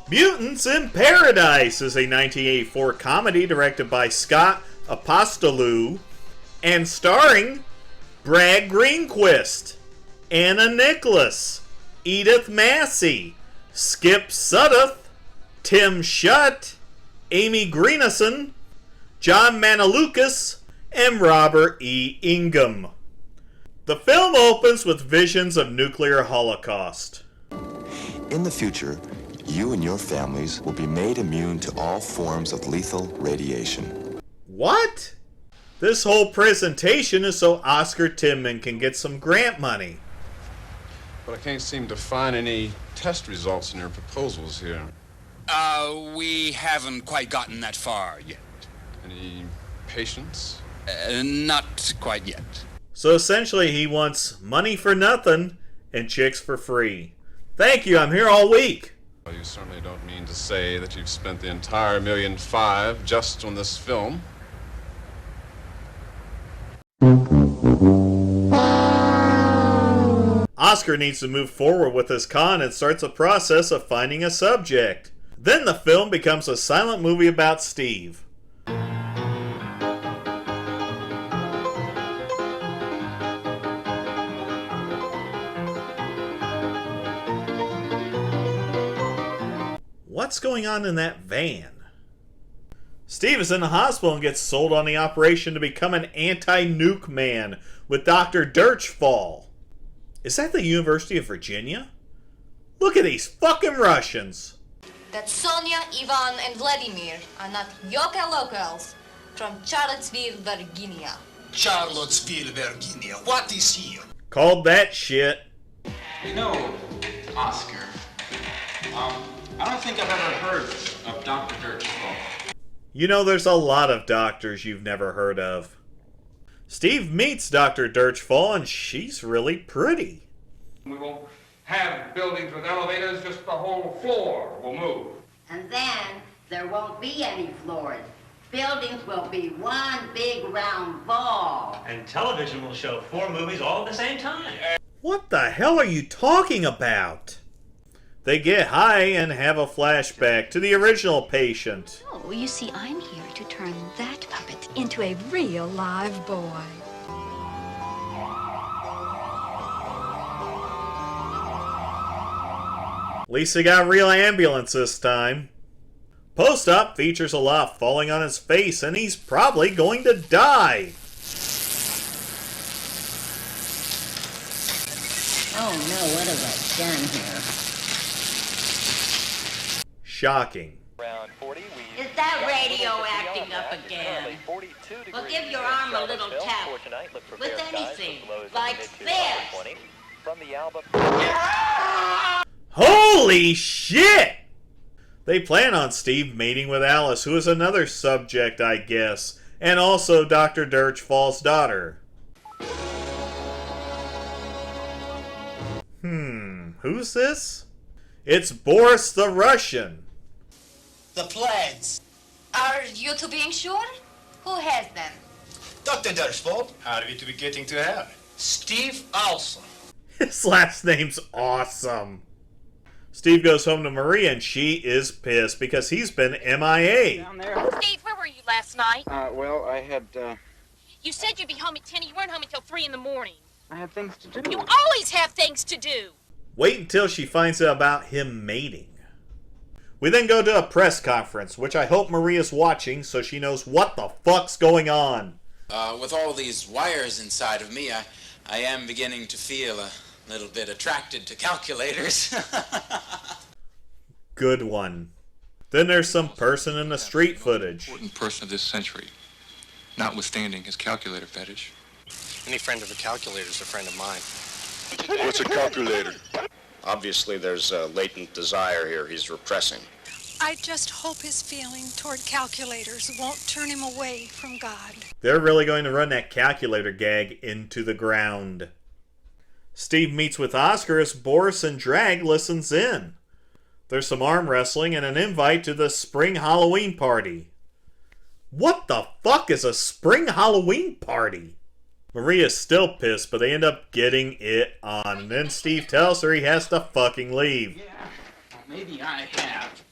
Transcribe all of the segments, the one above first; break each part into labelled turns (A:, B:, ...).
A: Mutants in Paradise is a 1984 comedy directed by Scott Apostolou and starring Brad Greenquist, Anna Nicholas, Edith Massey, Skipp Sudduth, Tim Shutt, Amy Greenison, John Manolukas, and Robert E. Ingham. The film opens with visions of nuclear holocaust.
B: In the future, you and your families will be made immune to all forms of lethal radiation.
A: What? This whole presentation is so Oscar Timmon can get some grant money.
C: But I can't seem to find any test results in your proposals here.
D: We haven't quite gotten that far yet.
C: Any patients?
D: Not quite yet.
A: So essentially he wants money for nothing and chicks for free. Thank you, I'm here all week.
C: Well, you certainly don't mean to say that you've spent the entire $1.5 million just on this film.
A: Oscar needs to move forward with his con and starts a process of finding a subject. Then the film becomes a silent movie about Steve. What's going on in that van? Steve is in the hospital and gets sold on the operation to become an anti-nuke man with Dr. Dirchfall. Is that the University of Virginia? Look at these fucking Russians!
E: That Sonia, Ivan, and Vladimir are not yokel locals from Charlottesville, Virginia.
F: Charlottesville, Virginia. What is here?
A: Called that shit.
G: You know, Oscar, I don't think I've ever heard of Dr. Dirchfall.
A: You know, there's a lot of doctors you've never heard of. Steve meets Dr. Dirchfall, and she's really pretty.
H: We won't have buildings with elevators, just the whole floor will move.
I: And then there won't be any floors. Buildings will be one big round ball.
J: And television will show 4 movies all at the same time.
A: What the hell are you talking about? They get high and have a flashback to the original patient.
K: Oh, you see, I'm here to turn that puppet into a real live boy.
A: At least they got a real ambulance this time. Post-op features a lot falling on his face, and he's probably going to die.
I: Oh no, what have I done here?
A: Shocking.
I: Is that radio acting up again? Well, give your arm a little tap with anything, like this.
A: Holy shit! They plan on Steve mating with Alice, who is another subject, I guess, and also Dr. Dirchfall's daughter. Who's this? It's Boris the Russian.
F: The plans.
E: Are you two being sure? Who has them?
F: Dr. Dirchfall. How are we to be getting to her? Steve Olson.
A: His last name's awesome. Steve goes home to Maria and she is pissed because he's been MIA.
L: Down there.
M: Steve, where were you last night?
G: Well, I had,
M: You said you'd be home at 10 and you weren't home until 3 in the morning.
G: I had things to do.
M: You always have things to do.
A: Wait until she finds out about him mating. We then go to a press conference, which I hope Maria's watching so she knows what the fuck's going on.
D: With all these wires inside of me, I am beginning to feel a little bit attracted to calculators.
A: Good one. Then there's some person in the street footage.
N: Important person of this century, notwithstanding his calculator fetish.
O: Any friend of a calculator is a friend of mine.
P: What's a calculator? Obviously, there's a latent desire here he's repressing.
Q: I just hope his feeling toward calculators won't turn him away from God.
A: They're really going to run that calculator gag into the ground. Steve meets with Oscar as Boris and Drag listens in. There's some arm wrestling and an invite to the spring Halloween party. What the fuck is a spring Halloween party? Maria's still pissed, but they end up getting it on. And then Steve tells her he has to fucking leave.
G: Maybe I have.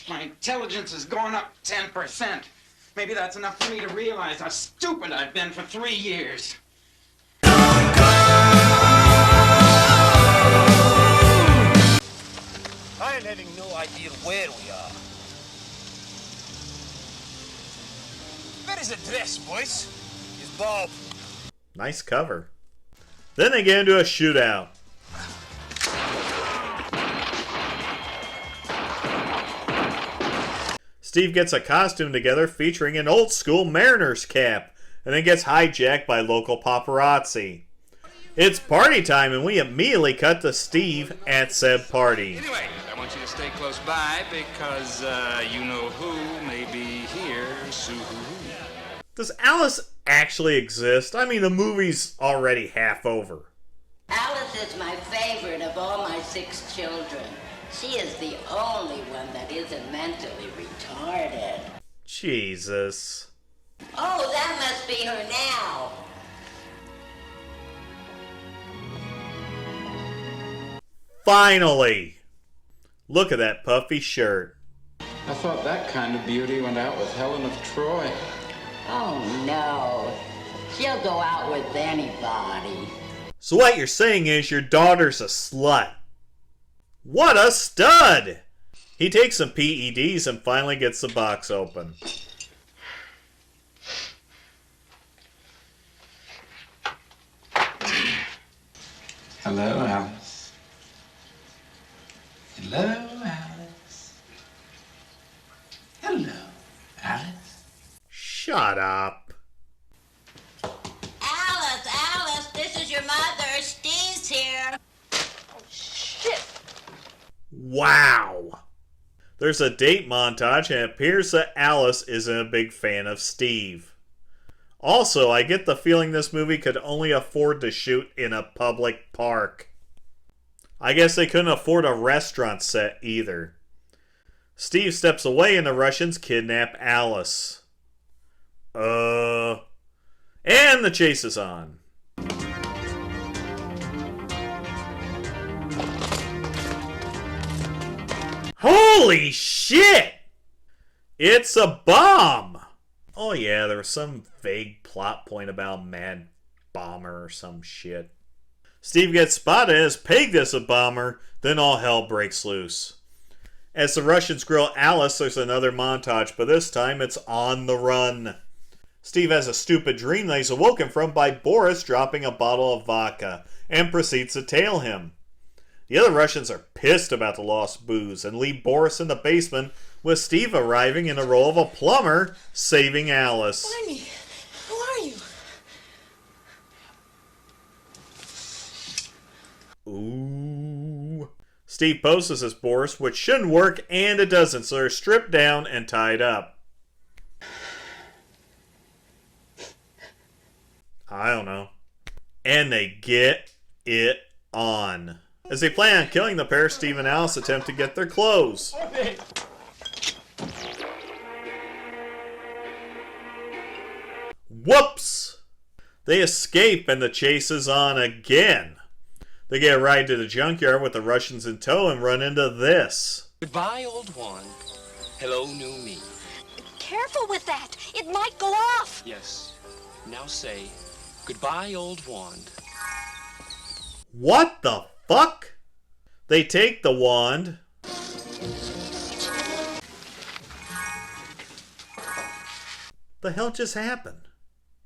G: My intelligence has gone up 10%. Maybe that's enough for me to realize how stupid I've been for 3 years.
F: I am having no idea where we are. Where is the dress, boys? Is Bob?
A: Nice cover. Then they get into a shootout. Steve gets a costume together featuring an old school mariner's cap and then gets hijacked by local paparazzi. It's party time and we immediately cut to Steve at said party.
G: Anyway, I want you to stay close by because you know who may be here soon.
A: Does Alice actually exist? I mean, the movie's already half over.
I: Alice is my favorite of all my 6 children. She is the only one that isn't mentally retarded.
A: Jesus.
I: Oh, that must be her now.
A: Finally! Look at that puffy shirt.
G: I thought that kind of beauty went out with Helen of Troy.
I: Oh, no. She'll go out with anybody.
A: So what you're saying is your daughter's a slut. What a stud! He takes some PEDs and finally gets the box open.
G: Hello, Alice. Hello, Alice. Hello, Alice.
A: Shut up.
I: Alice, this is your mother. Steve's here.
E: Oh, shit.
A: Wow. There's a date montage and it appears that Alice isn't a big fan of Steve. Also, I get the feeling this movie could only afford to shoot in a public park. I guess they couldn't afford a restaurant set either. Steve steps away and the Russians kidnap Alice. And the chase is on. Holy shit! It's a bomb! Oh yeah, there was some vague plot point about Mad Bomber or some shit. Steve gets spotted as pegged as a bomber, then all hell breaks loose. As the Russians grill Alice, there's another montage, but this time it's on the run. Steve has a stupid dream that he's awoken from by Boris dropping a bottle of vodka, and proceeds to tail him. The other Russians are pissed about the lost booze, and leave Boris in the basement, with Steve arriving in the role of a plumber, saving Alice.
Q: Blimey, who are you?
A: Ooh. Steve poses as Boris, which shouldn't work, and it doesn't, so they're stripped down and tied up. I don't know. And they get it on. As they plan on killing the pair, Steve and Alice attempt to get their clothes. Whoops! They escape and the chase is on again. They get a ride to the junkyard with the Russians in tow and run into this.
L: Goodbye, old one. Hello, new me.
K: Careful with that. It might go off.
L: Yes. Now say, goodbye, old wand.
A: What the fuck? They take the wand. The hell just happened?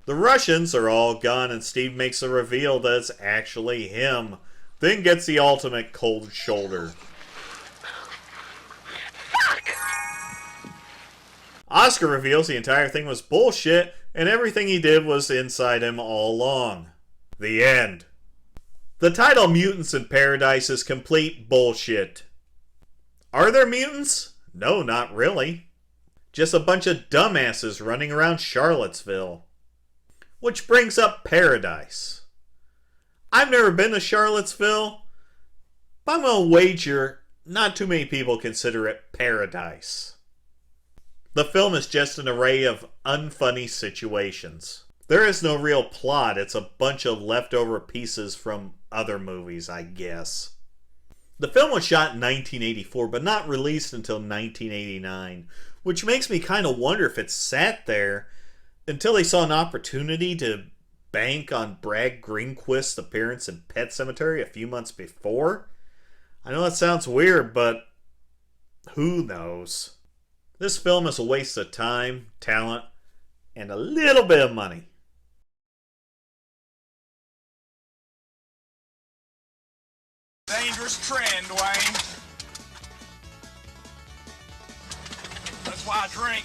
A: The Russians are all gone and Steve makes a reveal that it's actually him. Then gets the ultimate cold shoulder.
K: Fuck!
A: Oscar reveals the entire thing was bullshit and everything he did was inside him all along. The end. The title Mutants in Paradise is complete bullshit. Are there mutants? No, not really. Just a bunch of dumbasses running around Charlottesville. Which brings up Paradise. I've never been to Charlottesville, but I'm going to wager not too many people consider it paradise. The film is just an array of unfunny situations. There is no real plot, it's a bunch of leftover pieces from other movies, I guess. The film was shot in 1984, but not released until 1989, which makes me kind of wonder if it sat there until they saw an opportunity to bank on Brad Greenquist's appearance in Pet Sematary a few months before. I know that sounds weird, but who knows? This film is a waste of time, talent, and a little bit of money.
R: Dangerous trend, Wayne. That's why I drink.